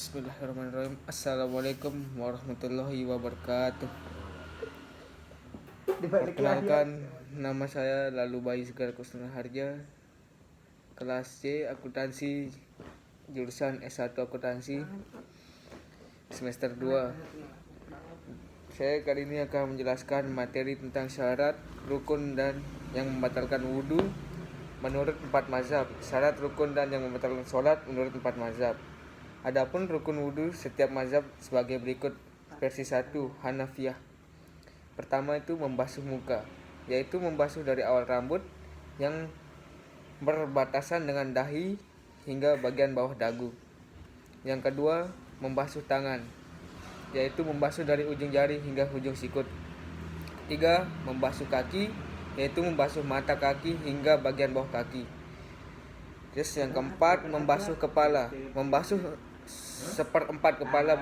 Bismillahirrahmanirrahim. Assalamualaikum warahmatullahi wabarakatuh. Perkenalkan, nama saya Lalu Bayi Segara Kusnul Harja, kelas C akuntansi, jurusan S1 akuntansi, semester 2. Saya kali ini akan menjelaskan materi tentang syarat, rukun, dan yang membatalkan wudhu menurut 4 mazhab. Syarat, rukun, dan yang membatalkan sholat menurut 4 mazhab. Adapun rukun wudhu setiap mazhab sebagai berikut. Versi 1, Hanafiyah. Pertama itu membasuh muka, yaitu membasuh dari awal rambut yang berbatasan dengan dahi hingga bagian bawah dagu. Yang kedua, membasuh tangan, yaitu membasuh dari ujung jari hingga ujung sikut. Ketiga, membasuh kaki, yaitu membasuh mata kaki hingga bagian bawah kaki. Terus yang keempat, membasuh kepala, membasuh seperempat kepala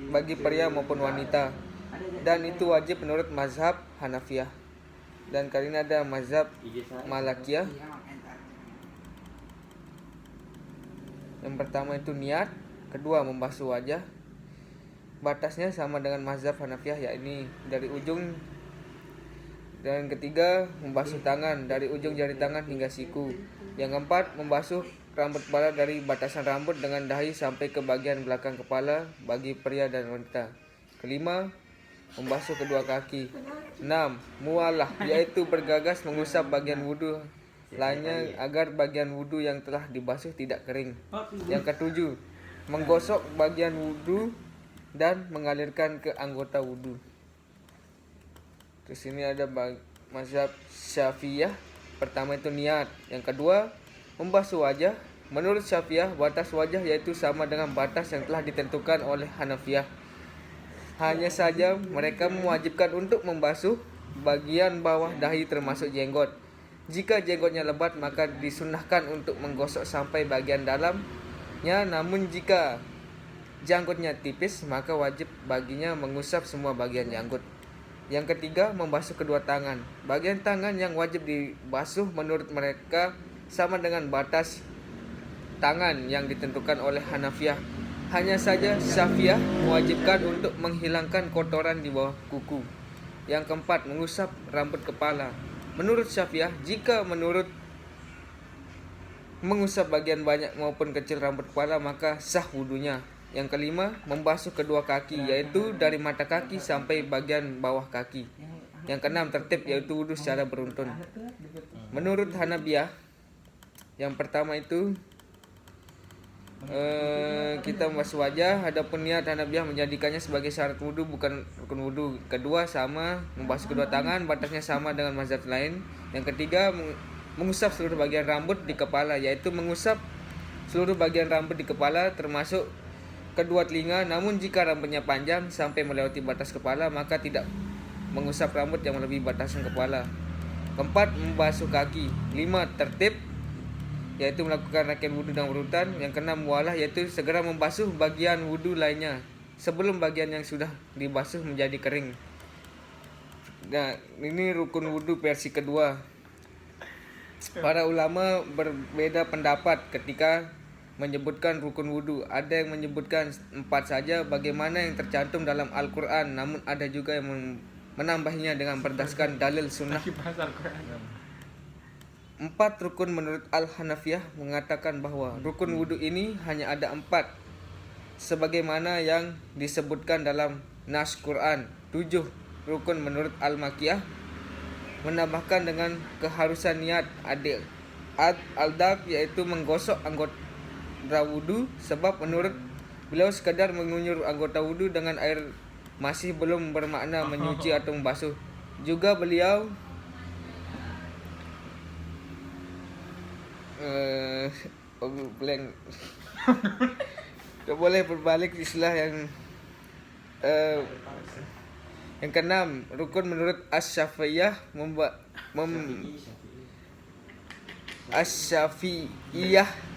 bagi pria maupun wanita, dan itu wajib menurut mazhab Hanafiyah. Dan kali ini ada mazhab Malikiyah. Yang pertama itu niat, kedua membasuh wajah, batasnya sama dengan mazhab Hanafiyah, yakni dari ujung. Dan ketiga, membasuh tangan dari ujung jari tangan hingga siku. Yang keempat, membasuh rambut kepala dari batasan rambut dengan dahi sampai ke bagian belakang kepala bagi pria dan wanita. Kelima, membasuh kedua kaki. 6, mualah, yaitu bergagas mengusap bagian wudhu lainnya agar bagian wudhu yang telah dibasuh tidak kering. Yang ketujuh, menggosok bagian wudhu dan mengalirkan ke anggota wudhu. Terus ini ada mazhab Syafi'iyah. Pertama itu niat, yang kedua membasuh wajah. Menurut Syafi'iyah, batas wajah yaitu sama dengan batas yang telah ditentukan oleh Hanafiyah. Hanya saja mereka mewajibkan untuk membasuh bagian bawah dahi termasuk jenggot. Jika jenggotnya lebat maka disunahkan untuk menggosok sampai bagian dalamnya, namun jika janggutnya tipis maka wajib baginya mengusap semua bagian janggut. Yang ketiga, membasuh kedua tangan. Bagian tangan yang wajib dibasuh menurut mereka sama dengan batas tangan yang ditentukan oleh Hanafiyah. Hanya saja Syafi'iyah mewajibkan untuk menghilangkan kotoran di bawah kuku. Yang keempat, mengusap rambut kepala. Menurut Syafi'iyah, jika mengusap bagian banyak maupun kecil rambut kepala maka sah wudunya. Yang kelima, membasuh kedua kaki, yaitu dari mata kaki sampai bagian bawah kaki. Yang keenam, tertib, yaitu wudhu secara beruntun. Menurut Hanabiyah, yang pertama itu kita membasuh wajah. Adapun niat, Hanabiyah menjadikannya sebagai syarat wudhu, bukan rukun wudhu. Kedua, sama membasuh kedua tangan, batasnya sama dengan mazhab lain. Yang ketiga, mengusap seluruh bagian rambut di kepala, yaitu mengusap seluruh bagian rambut di kepala termasuk kedua telinga. Namun jika rambutnya panjang sampai melewati batas kepala maka tidak mengusap rambut yang melebihi batasan kepala. Keempat, membasuh kaki. 5, tertib, yaitu melakukan rangkaian wudhu dan urutan. Yang keenam, mualah, yaitu segera membasuh bagian wudhu lainnya sebelum bagian yang sudah dibasuh menjadi kering. Nah, ini rukun wudhu versi kedua. Para ulama berbeda pendapat ketika menyebutkan rukun wudhu. Ada yang menyebutkan 4 saja bagaimana yang tercantum dalam Al-Quran, namun ada juga yang menambahnya dengan berdasarkan dalil sunnah. 4 rukun menurut Al-Hanafiyah mengatakan bahwa rukun wudhu ini hanya ada 4 sebagaimana yang disebutkan dalam nas Quran. 7 rukun menurut Al-Makiyah menambahkan dengan keharusan niat al-dab, yaitu menggosok anggota wudhu, sebab menurut beliau sekadar mengunyur anggota wudhu dengan air masih belum bermakna menyuci atau membasuh. Juga beliau boleh berbalik istilah yang keenam, rukun menurut Asy-Syafi'iyah Asy-Syafi'iyah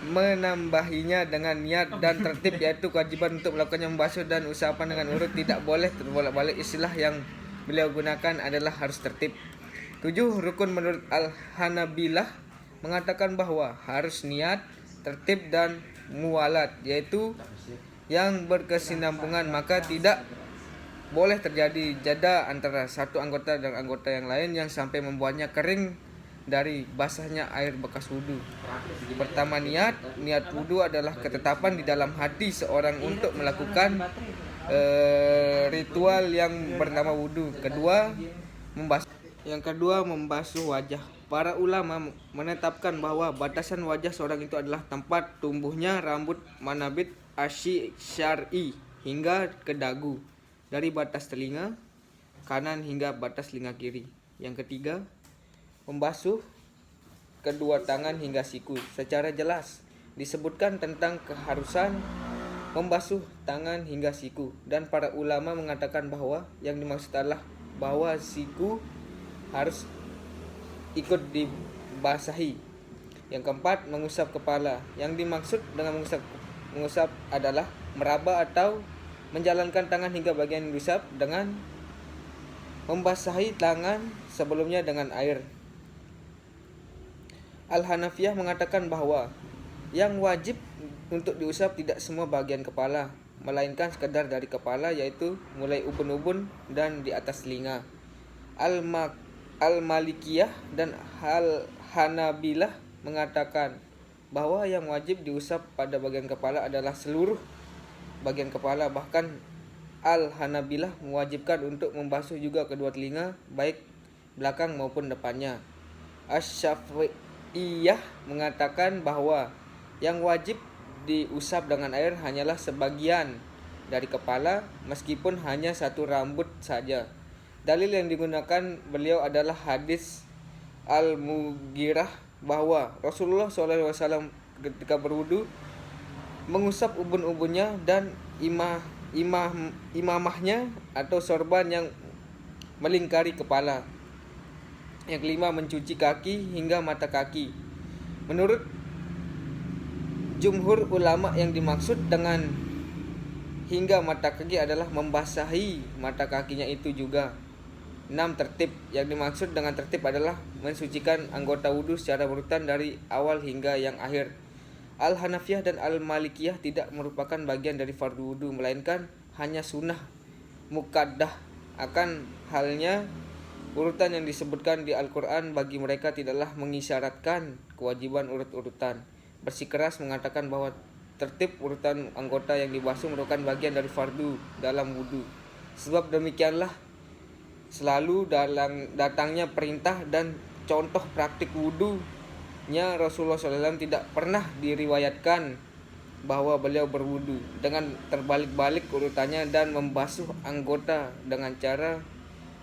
menambahinya dengan niat dan tertib, yaitu kewajiban untuk melakukannya membasuh dan usapan dengan urut, tidak boleh terbolak-balik. Istilah yang beliau gunakan adalah harus tertib. 7 rukun menurut Al-Hanabilah mengatakan bahwa harus niat, tertib, dan muwalat, yaitu yang berkesinambungan, maka tidak boleh terjadi jeda antara satu anggota dan anggota yang lain yang sampai membuatnya kering dari basahnya air bekas wudhu. Pertama, niat wudhu adalah ketetapan di dalam hati seorang untuk melakukan ritual yang bernama wudhu. Yang kedua, membasuh wajah. Para ulama menetapkan bahwa batasan wajah seorang itu adalah tempat tumbuhnya rambut manabit syar'i hingga ke dagu, dari batas telinga kanan hingga batas telinga kiri. Yang ketiga, membasuh kedua tangan hingga siku. Secara jelas disebutkan tentang keharusan membasuh tangan hingga siku, dan para ulama mengatakan bahwa yang dimaksud adalah bahwa siku harus ikut dibasahi. Yang keempat, mengusap kepala. Yang dimaksud dengan mengusap adalah meraba atau menjalankan tangan hingga bagian yang diusap dengan membasahi tangan sebelumnya dengan air. Al-Hanafiyah mengatakan bahwa yang wajib untuk diusap tidak semua bagian kepala, melainkan sekadar dari kepala, yaitu mulai ubun-ubun dan di atas telinga. Al-Malikiyah dan Al-Hanabilah mengatakan bahwa yang wajib diusap pada bagian kepala adalah seluruh bagian kepala. Bahkan Al-Hanabilah mewajibkan untuk membasuh juga kedua telinga, baik belakang maupun depannya. Asy-Syafi'iyah mengatakan bahwa yang wajib diusap dengan air hanyalah sebagian dari kepala, meskipun hanya satu rambut saja. Dalil yang digunakan beliau adalah hadis Al-Mughirah bahwa Rasulullah SAW ketika berwudu mengusap ubun-ubunnya dan imamahnya atau sorban yang melingkari kepala. Yang kelima, mencuci kaki hingga mata kaki. Menurut jumhur ulama, yang dimaksud dengan hingga mata kaki adalah membasahi mata kakinya itu juga. 6. Tertib. Yang dimaksud dengan tertib adalah mensucikan anggota wudhu secara berurutan dari awal hingga yang akhir. Al-Hanafiyah dan Al-Malikiyah tidak merupakan bagian dari fardu wudhu, melainkan hanya sunnah mukaddah. Akan halnya urutan yang disebutkan di Al-Quran bagi mereka tidaklah mengisyaratkan kewajiban urut-urutan. Bersikeras mengatakan bahwa tertib urutan anggota yang dibasuh merupakan bagian dari fardu dalam wudhu. Sebab demikianlah selalu datangnya perintah dan contoh praktik wudhunya Rasulullah SAW. Tidak pernah diriwayatkan bahwa beliau berwudhu dengan terbalik-balik urutannya dan membasuh anggota dengan cara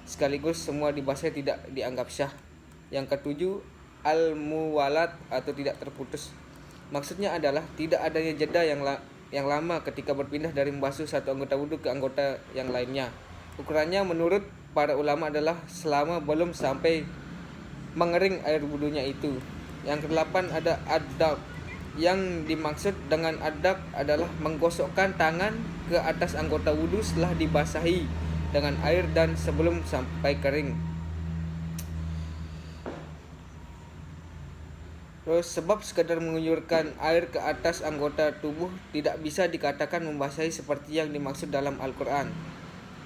sekaligus semua dibasahi tidak dianggap syah. Yang ketujuh, al-muwalat atau tidak terputus. Maksudnya adalah tidak adanya jeda yang lama ketika berpindah dari membasuh satu anggota wudhu ke anggota yang lainnya. Ukurannya menurut para ulama adalah selama belum sampai mengering air wudhunya itu. Yang kedelapan, ada adab. Yang dimaksud dengan adab adalah menggosokkan tangan ke atas anggota wudhu setelah dibasahi dengan air dan sebelum sampai kering. Sebab sekadar mengunyurkan air ke atas anggota tubuh tidak bisa dikatakan membasahi seperti yang dimaksud dalam Al-Quran.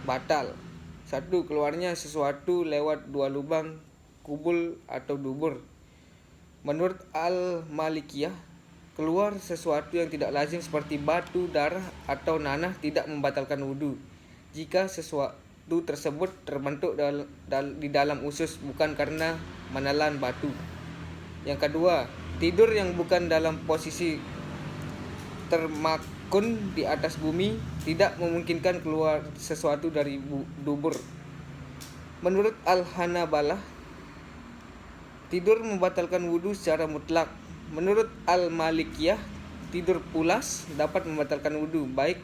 Batal. 1. Keluarnya sesuatu lewat dua lubang kubul atau dubur. Menurut Al-Malikiyah, keluar sesuatu yang tidak lazim seperti batu, darah, atau nanah tidak membatalkan wudhu jika sesuatu tersebut terbentuk di dalam usus, bukan karena menelan batu. Yang kedua, tidur yang bukan dalam posisi termakun di atas bumi tidak memungkinkan keluar sesuatu dari dubur. Menurut Al-Hanabalah, tidur membatalkan wudhu secara mutlak. Menurut Al-Malikiyah, tidur pulas dapat membatalkan wudhu, baik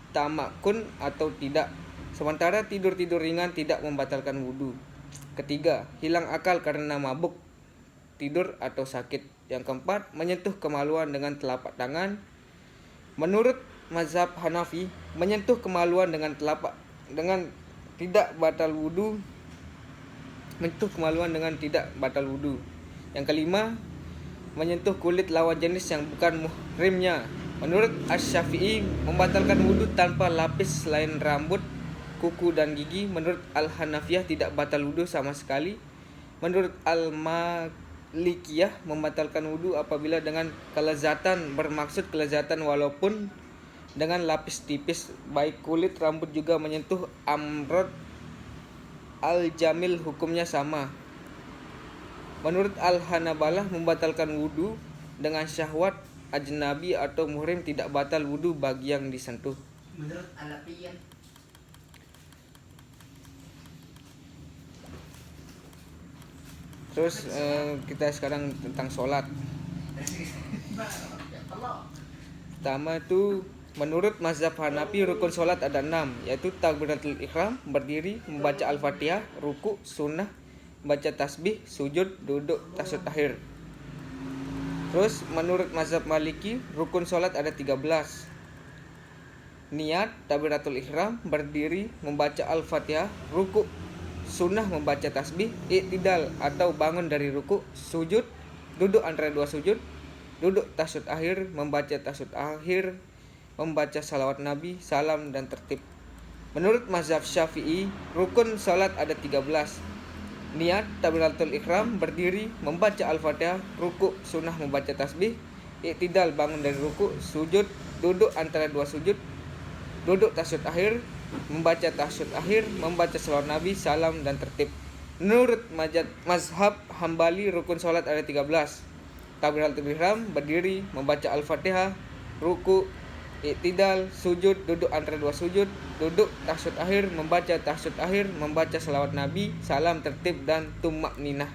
tamakun atau tidak. Sementara tidur-tidur ringan tidak membatalkan wudhu. Ketiga, hilang akal karena mabuk, tidur atau sakit. Yang keempat, menyentuh kemaluan dengan telapak tangan. Menurut mazhab Hanafi, menyentuh kemaluan dengan tidak batal wudhu. Menyentuh kemaluan dengan tidak batal wudhu. Yang kelima, menyentuh kulit lawan jenis yang bukan muhrimnya. Menurut Asy-Syafi'i, membatalkan wudhu tanpa lapis selain rambut, kuku dan gigi. Menurut Al-Hanafiyah tidak batal wudhu sama sekali. Menurut Al-Malikiyah, membatalkan wudhu apabila dengan kelezatan, bermaksud kelezatan walaupun dengan lapis tipis, baik kulit rambut juga menyentuh amrod al-jamil, hukumnya sama. Menurut Al-Hanabalah, membatalkan wudhu dengan syahwat ajnabi atau muhrim tidak batal wudhu bagi yang disentuh. Menurut Al-Lafiyah, Terus kita sekarang tentang sholat. Pertama itu menurut mazhab Hanafi rukun sholat ada 6, yaitu takbiratul ihram, berdiri, membaca al-fatihah, ruku, sunnah, baca tasbih, sujud, duduk, tasyahud akhir. Terus menurut mazhab Maliki rukun sholat ada 13. Niat, takbiratul ihram, berdiri, membaca al-fatihah, ruku, sunnah membaca tasbih, i'tidal atau bangun dari ruku, sujud, duduk antara dua sujud, duduk tasyahud akhir, membaca tasyahud akhir, membaca salawat Nabi, salam dan tertib. Menurut mazhab Syafi'i, rukun salat ada 13. Niat, takbiratul ihram, berdiri, membaca al-fatihah, ruku, sunnah membaca tasbih, i'tidal bangun dari ruku, sujud, duduk antara dua sujud, duduk tasyahud akhir, membaca tasyahud akhir, membaca salawat Nabi, salam dan tertib. Menurut mazhab Hambali, rukun salat ada 13. Takbiratul ihram, berdiri, membaca al-fatihah, ruku, i'tidal, sujud, duduk antara dua sujud, duduk tasyahud akhir, membaca tasyahud akhir, membaca salawat Nabi, salam, tertib dan tumakninah.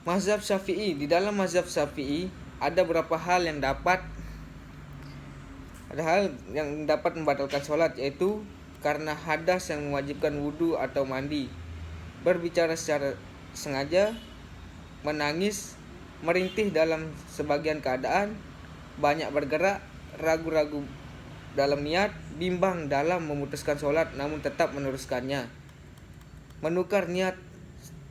Mazhab Syafi'i, di dalam mazhab Syafi'i ada beberapa hal yang dapat membatalkan sholat, yaitu karena hadas yang mewajibkan wudhu atau mandi, berbicara secara sengaja, menangis, merintih dalam sebagian keadaan, banyak bergerak, ragu-ragu dalam niat, bimbang dalam memutuskan sholat namun tetap meneruskannya, menukar niat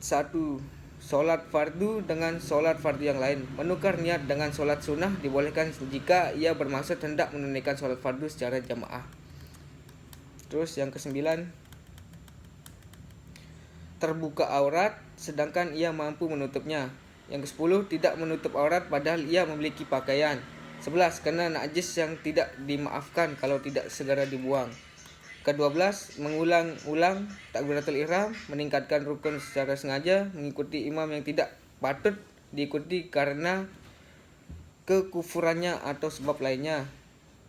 satu sholat fardu dengan sholat fardu yang lain, menukar niat dengan sholat sunnah dibolehkan jika ia bermaksud hendak menunaikan sholat fardu secara jamaah. Terus yang ke-9, terbuka aurat sedangkan ia mampu menutupnya. Yang ke-10, tidak menutup aurat padahal ia memiliki pakaian. 11, kena najis yang tidak dimaafkan kalau tidak segera dibuang. Ke-12, mengulang-ulang takbiratul ihram, meningkatkan rukun secara sengaja, mengikuti imam yang tidak patut diikuti karena kekufurannya atau sebab lainnya.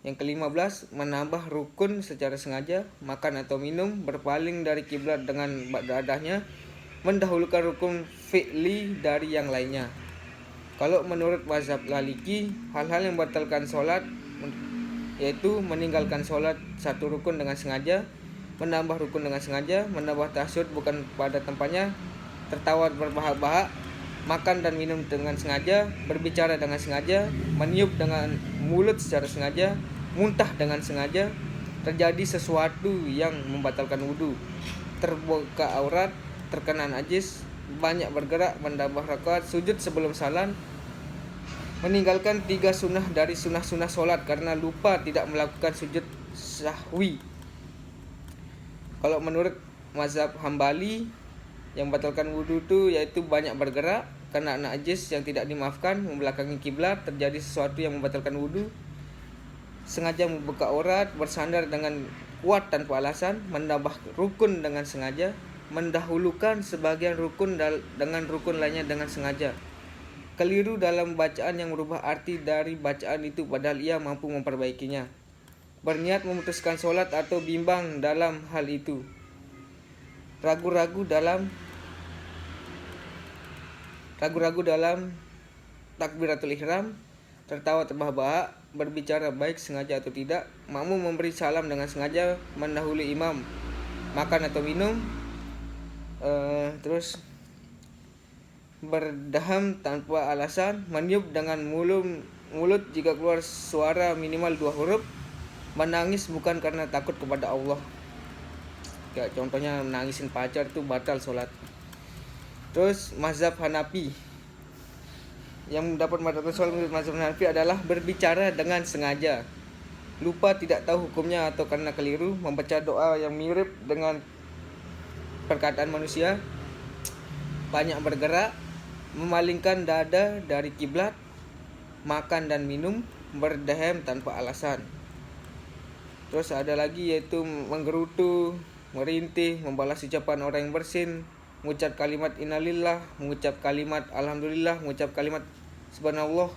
Yang ke-15, menambah rukun secara sengaja, makan atau minum, berpaling dari kiblat dengan dadahnya, mendahulukan rukun fi'li dari yang lainnya. Kalau menurut mazhab Maliki, hal-hal yang membatalkan sholat yaitu meninggalkan sholat satu rukun dengan sengaja, menambah rukun dengan sengaja, menambah tasyahud bukan pada tempatnya, tertawa berbahak-bahak, makan dan minum dengan sengaja, berbicara dengan sengaja, meniup dengan mulut secara sengaja, muntah dengan sengaja, terjadi sesuatu yang membatalkan wudhu, terbuka aurat, terkena najis, banyak bergerak, menambah rakaat, sujud sebelum salam, meninggalkan 3 sunnah dari sunnah-sunnah sholat karena lupa tidak melakukan sujud sahwi. Kalau menurut mazhab Hambali, yang membatalkan wudhu itu yaitu banyak bergerak, kena najis yang tidak dimaafkan, membelakangi kiblat, terjadi sesuatu yang membatalkan wudhu, sengaja membuka aurat, bersandar dengan kuat tanpa alasan, menambah rukun dengan sengaja, mendahulukan sebagian rukun dengan rukun lainnya dengan sengaja, keliru dalam bacaan yang merubah arti dari bacaan itu padahal ia mampu memperbaikinya, berniat memutuskan sholat atau bimbang dalam hal itu, ragu-ragu dalam takbiratul ihram, tertawa terbahak-bahak, berbicara baik sengaja atau tidak, makmum memberi salam dengan sengaja, mendahului imam, makan atau minum, terus berdaham tanpa alasan, meniup dengan mulut jika keluar suara minimal 2 huruf, menangis bukan karena takut kepada Allah. Kayak contohnya nangisin pacar itu batal sholat. Terus mazhab Hanafi, yang mendapat madatul sholat menurut mazhab Hanafi adalah berbicara dengan sengaja, lupa tidak tahu hukumnya atau karena keliru, membaca doa yang mirip dengan perkataan manusia, banyak bergerak, memalingkan dada dari kiblat, makan dan minum, berdehem tanpa alasan. Terus ada lagi yaitu menggerutu, merintih, membalas ucapan orang yang bersin, mengucap kalimat innalillah, mengucap kalimat alhamdulillah, mengucap kalimat subhanallah.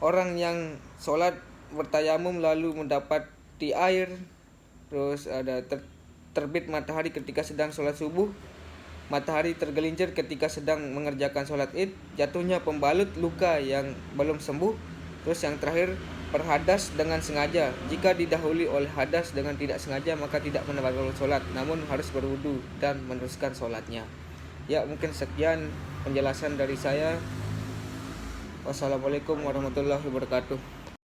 Orang yang sholat bertayamum lalu mendapati air. Terus ada terbit matahari ketika sedang sholat subuh, matahari tergelincir ketika sedang mengerjakan sholat id, jatuhnya pembalut luka yang belum sembuh. Terus yang terakhir, berhadas dengan sengaja. Jika didahului oleh hadas dengan tidak sengaja, maka tidak membatalkan sholat, namun harus berwudu dan meneruskan sholatnya. Ya, mungkin sekian penjelasan dari saya. Wassalamualaikum warahmatullahi wabarakatuh.